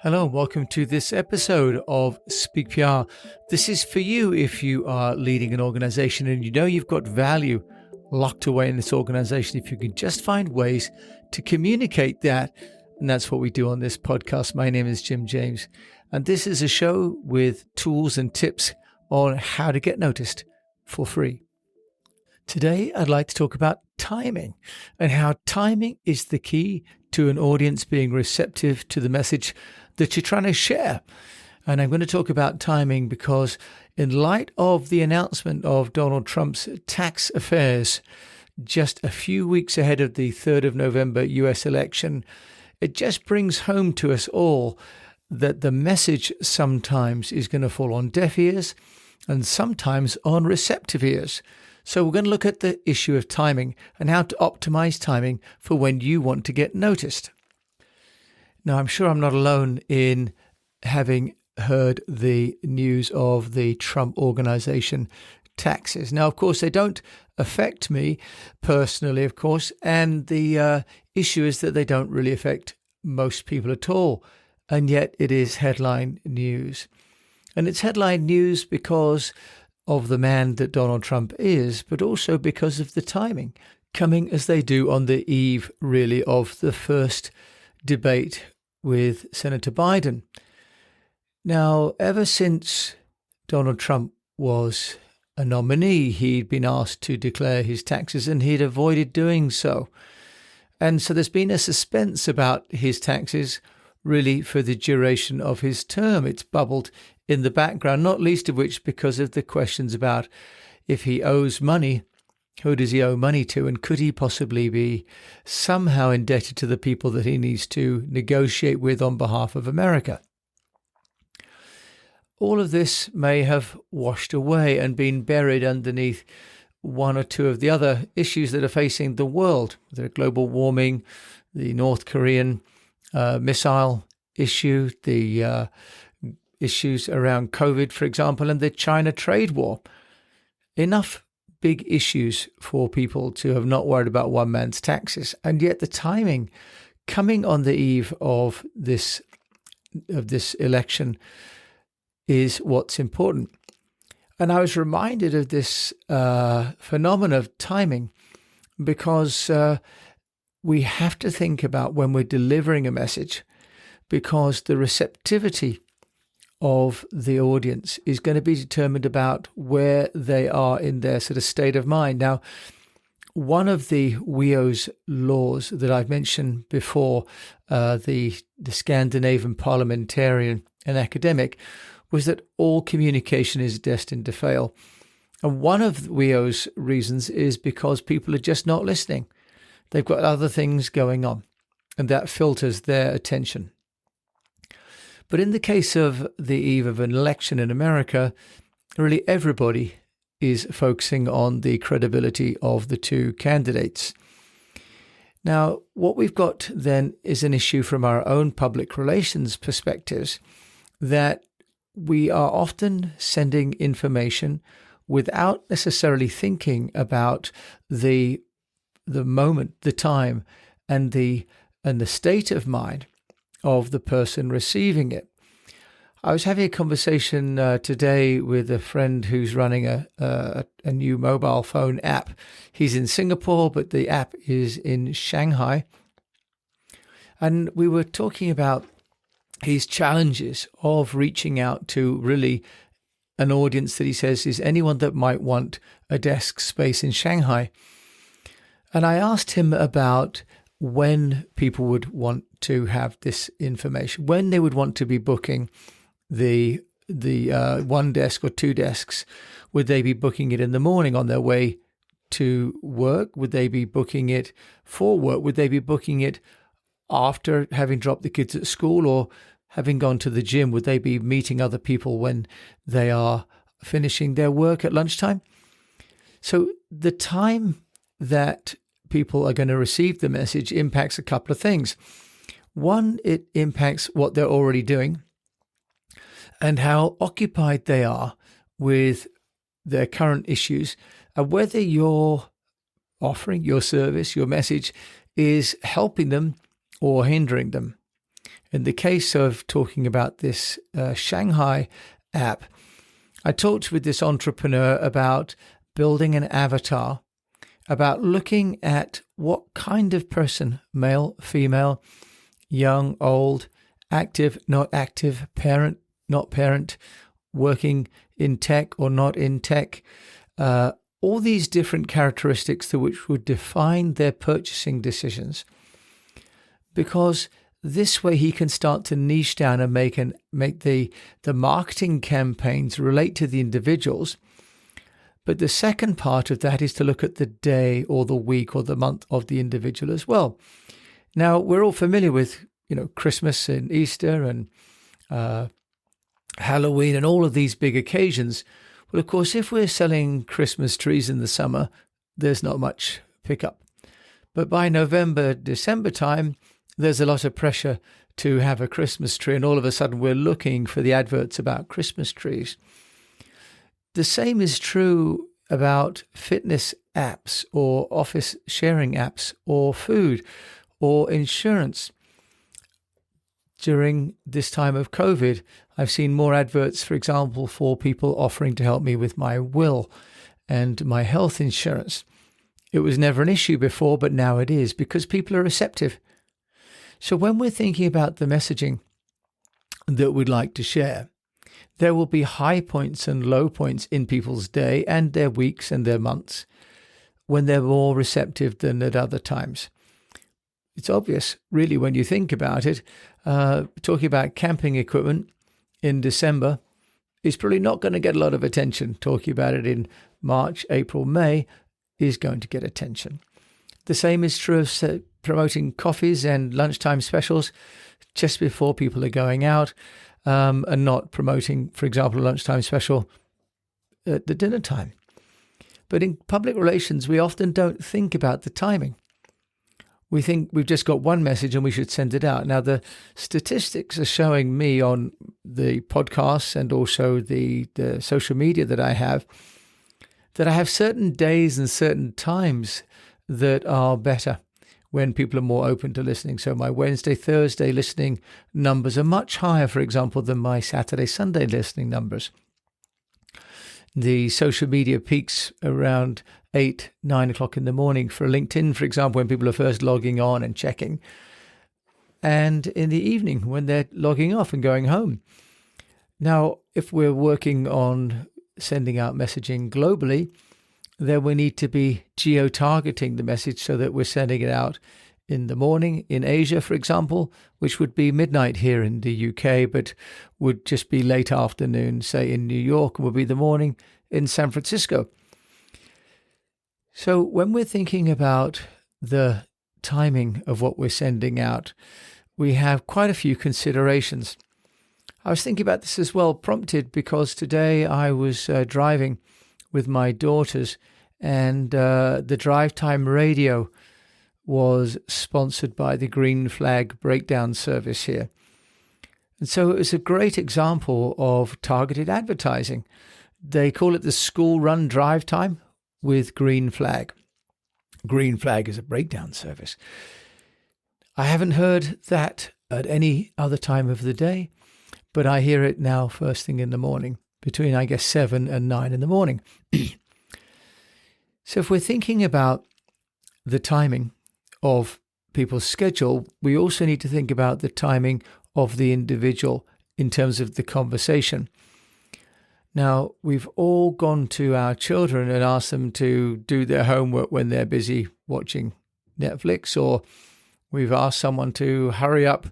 Hello, welcome to this episode of Speak PR. This is for you if you are leading an organization and you know you've got value locked away in this organization. If you can just find ways to communicate that, and that's what we do on this podcast. My name is Jim James, and this is a show with tools and tips on how to get noticed for free. Today, I'd like to talk about timing and how timing is the key to an audience being receptive to the message that you're trying to share. And I'm going to talk about timing because in light of the announcement of Donald Trump's tax affairs just a few weeks ahead of the 3rd of November US election, it just brings home to us all that the message sometimes is going to fall on deaf ears and sometimes on receptive ears. So we're going to look at the issue of timing and how to optimize timing for when you want to get noticed. Now, I'm sure I'm not alone in having heard the news of the Trump organization taxes. Now, of course, they don't affect me personally, of course, and the issue is that they don't really affect most people at all, and yet it is headline news. And it's headline news because of the man that Donald Trump is, but also because of the timing, coming as they do on the eve, really, of the first debate with Senator Biden. Now, ever since Donald Trump was a nominee, he'd been asked to declare his taxes and he'd avoided doing so. And so there's been a suspense about his taxes really for the duration of his term. It's bubbled in the background, not least of which because of the questions about if he owes money, who does he owe money to, and could he possibly be somehow indebted to the people that he needs to negotiate with on behalf of America? All of this may have washed away and been buried underneath one or two of the other issues that are facing the world, the global warming, the North Korean missile issue, the issues around COVID, for example, and the China trade war. Enough big issues for people to have not worried about one man's taxes. And yet the timing coming on the eve of this election is what's important. And I was reminded of this phenomenon of timing because we have to think about when we're delivering a message, because the receptivity of the audience is going to be determined about where they are in their sort of state of mind. Now, one of the WEO's laws that I've mentioned before, the Scandinavian parliamentarian and academic, was that all communication is destined to fail. And one of WEO's reasons is because people are just not listening. They've got other things going on, and that filters their attention. But in the case of the eve of an election in America, really everybody is focusing on the credibility of the two candidates. Now, what we've got then is an issue from our own public relations perspectives, that we are often sending information without necessarily thinking about the moment, the time, and the state of mind of the person receiving it. I was having a conversation today with a friend who's running a new mobile phone app. He's in Singapore, but the app is in Shanghai. And we were talking about his challenges of reaching out to really an audience that he says is anyone that might want a desk space in Shanghai. And I asked him about when people would want to have this information, when they would want to be booking the one desk or two desks. Would they be booking it in the morning on their way to work? Would they be booking it for work? Would they be booking it after having dropped the kids at school or having gone to the gym? Would they be meeting other people when they are finishing their work at lunchtime? So the time that people are going to receive the message impacts a couple of things. One, it impacts what they're already doing and how occupied they are with their current issues, and whether your offering, your service, your message is helping them or hindering them. In the case of talking about this Shanghai app, I talked with this entrepreneur about building an avatar, about looking at what kind of person, male, female, young, old, active, not active, parent, not parent, working in tech or not in tech, all these different characteristics which would define their purchasing decisions. Because this way he can start to niche down and make the marketing campaigns relate to the individuals. But the second part of that is to look at the day or the week or the month of the individual as well. Now, we're all familiar with, Christmas and Easter and Halloween and all of these big occasions. Well, of course, if we're selling Christmas trees in the summer, there's not much pickup. But by November, December time, there's a lot of pressure to have a Christmas tree, and all of a sudden we're looking for the adverts about Christmas trees. The same is true about fitness apps or office sharing apps or food or insurance. During this time of COVID, I've seen more adverts, for example, for people offering to help me with my will and my health insurance. It was never an issue before, but now it is because people are receptive. So when we're thinking about the messaging that we'd like to share, there will be high points and low points in people's day and their weeks and their months when they're more receptive than at other times. It's obvious, really, when you think about it. Talking about camping equipment in December is probably not going to get a lot of attention. Talking about it in March, April, May is going to get attention. The same is true of promoting coffees and lunchtime specials just before people are going out, and not promoting, for example, a lunchtime special at the dinner time. But in public relations, we often don't think about the timing. We think we've just got one message and we should send it out. Now, the statistics are showing me on the podcasts and also the social media that I have certain days and certain times that are better when people are more open to listening. So my Wednesday, Thursday listening numbers are much higher, for example, than my Saturday, Sunday listening numbers. The social media peaks around 8, 9 o'clock in the morning for LinkedIn, for example, when people are first logging on and checking. And in the evening when they're logging off and going home. Now, if we're working on sending out messaging globally, then we need to be geo-targeting the message so that we're sending it out in the morning in Asia, for example, which would be midnight here in the UK, but would just be late afternoon, say in New York, would be the morning in San Francisco. So when we're thinking about the timing of what we're sending out, we have quite a few considerations. I was thinking about this as well, prompted because today I was driving with my daughters, and the drive time radio was sponsored by the Green Flag Breakdown Service here. And so it was a great example of targeted advertising. They call it the school run drive time with Green Flag. Green Flag is a breakdown service. I haven't heard that at any other time of the day, but I hear it now first thing in the morning, between, I guess, 7 and 9 in the morning. So if we're thinking about the timing of people's schedule, we also need to think about the timing of the individual in terms of the conversation. Now, we've all gone to our children and asked them to do their homework when they're busy watching Netflix, or we've asked someone to hurry up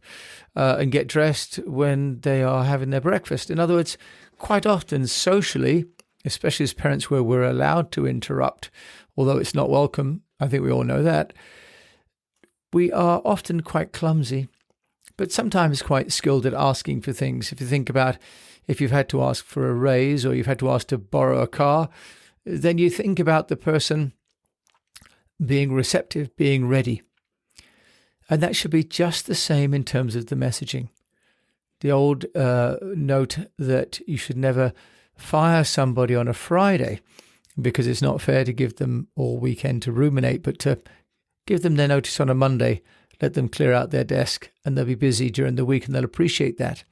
and get dressed when they are having their breakfast. In other words, quite often socially, especially as parents where we're allowed to interrupt, although it's not welcome, I think we all know that, we are often quite clumsy, but sometimes quite skilled at asking for things. If you think about if you've had to ask for a raise or you've had to ask to borrow a car, then you think about the person being receptive, being ready. And that should be just the same in terms of the messaging. The old note that you should never fire somebody on a Friday because it's not fair to give them all weekend to ruminate, but to give them their notice on a Monday let them clear out their desk, and they'll be busy during the week, and they'll appreciate that.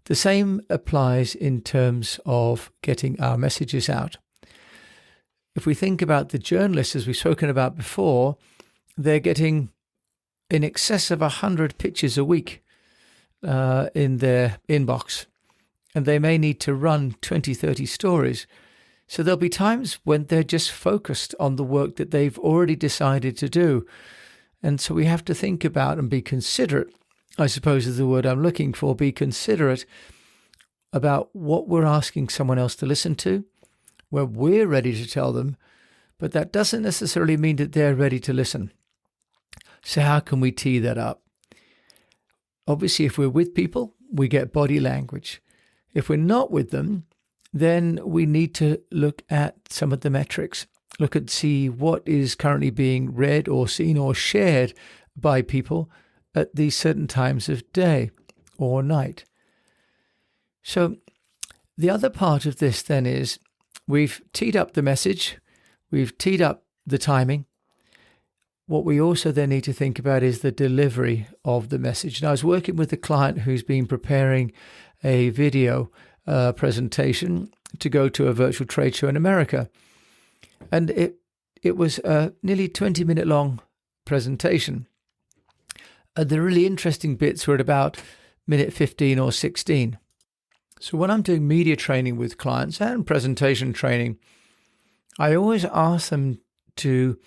The same applies in terms of getting our messages out. If we think about the journalists, as we've spoken about before, they're getting in excess of 100 pitches a week in their inbox, and they may need to run 20, 30 stories. So there'll be times when they're just focused on the work that they've already decided to do. And so we have to think about and be considerate, I suppose is the word I'm looking for, be considerate about what we're asking someone else to listen to, where we're ready to tell them, but that doesn't necessarily mean that they're ready to listen. So how can we tee that up? Obviously, if we're with people, we get body language. If we're not with them, then we need to look at some of the metrics, look and see what is currently being read or seen or shared by people at these certain times of day or night. So the other part of this then is we've teed up the message, we've teed up the timing. What we also then need to think about is the delivery of the message. Now, I was working with a client who's been preparing a video presentation to go to a virtual trade show in America. And it was a nearly 20-minute long presentation. The really interesting bits were at about minute 15 or 16. So when I'm doing media training with clients and presentation training, I always ask them to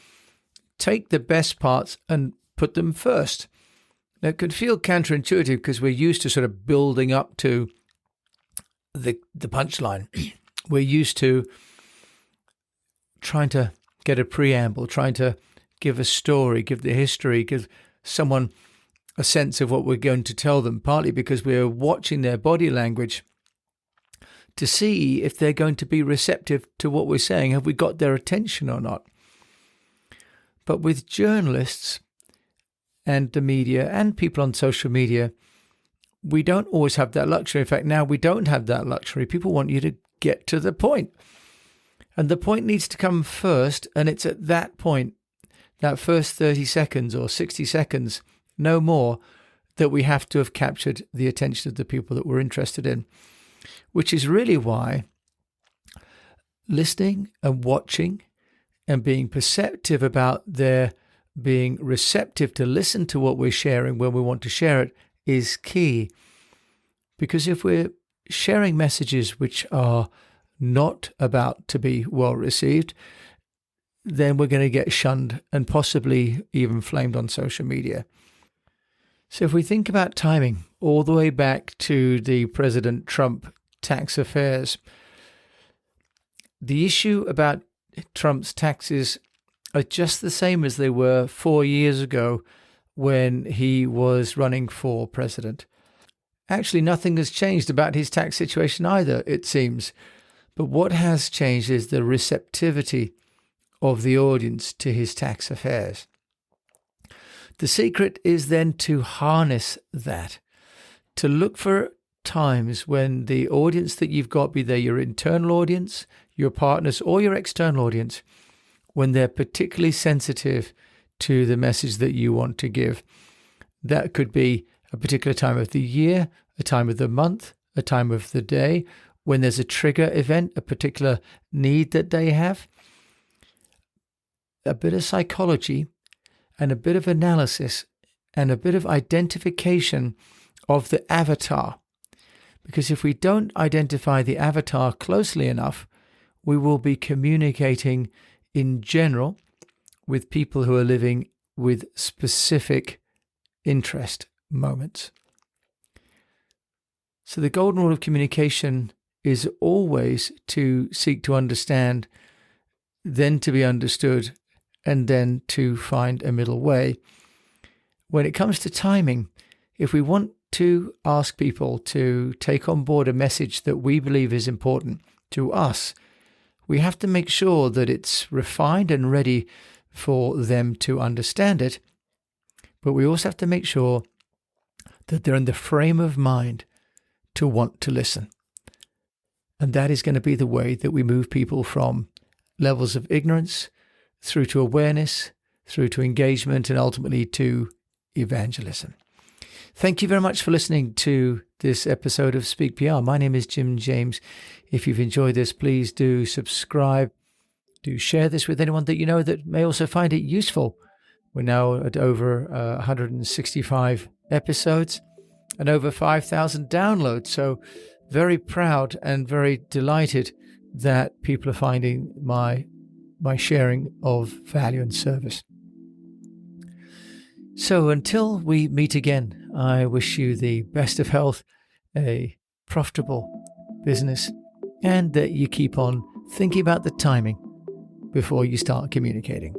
take the best parts and put them first. Now, it could feel counterintuitive because we're used to sort of building up to the punchline. We're used to trying to get a preamble, trying to give a story, give the history, give someone a sense of what we're going to tell them, partly because we're watching their body language to see if they're going to be receptive to what we're saying. Have we got their attention or not? But with journalists and the media and people on social media, we don't always have that luxury. In fact, now we don't have that luxury. People want you to get to the point. And the point needs to come first. And it's at that point, that first 30 seconds or 60 seconds, no more, that we have to have captured the attention of the people that we're interested in. Which is really why listening and watching and being perceptive about their being receptive to listen to what we're sharing when we want to share it is key. Because if we're sharing messages which are not about to be well received, then we're going to get shunned and possibly even flamed on social media. So if we think about timing all the way back to the President Trump tax affairs, the issue about Trump's taxes are just the same as they were 4 years ago when he was running for president. Actually, nothing has changed about his tax situation either, it seems. But what has changed is the receptivity of the audience to his tax affairs. The secret is then to harness that, to look for times when the audience that you've got, be they your internal audience, your partners, or your external audience, when they're particularly sensitive to the message that you want to give. That could be a particular time of the year, a time of the month, a time of the day, when there's a trigger event, a particular need that they have. A bit of psychology and a bit of analysis and a bit of identification of the avatar. Because if we don't identify the avatar closely enough, we will be communicating in general with people who are living with specific interest moments. So the golden rule of communication is always to seek to understand, then to be understood, and then to find a middle way. When it comes to timing, if we want to ask people to take on board a message that we believe is important to us, we have to make sure that it's refined and ready for them to understand it. But we also have to make sure that they're in the frame of mind to want to listen. And that is going to be the way that we move people from levels of ignorance through to awareness, through to engagement, and ultimately to evangelism. Thank you very much for listening to this episode of Speak PR. My name is Jim James. If you've enjoyed this, please do subscribe. Do share this with anyone that you know that may also find it useful. We're now at over 165 episodes and over 5,000 downloads. So very proud and very delighted that people are finding my sharing of value and service. So until we meet again, I wish you the best of health, a profitable business, and that you keep on thinking about the timing before you start communicating.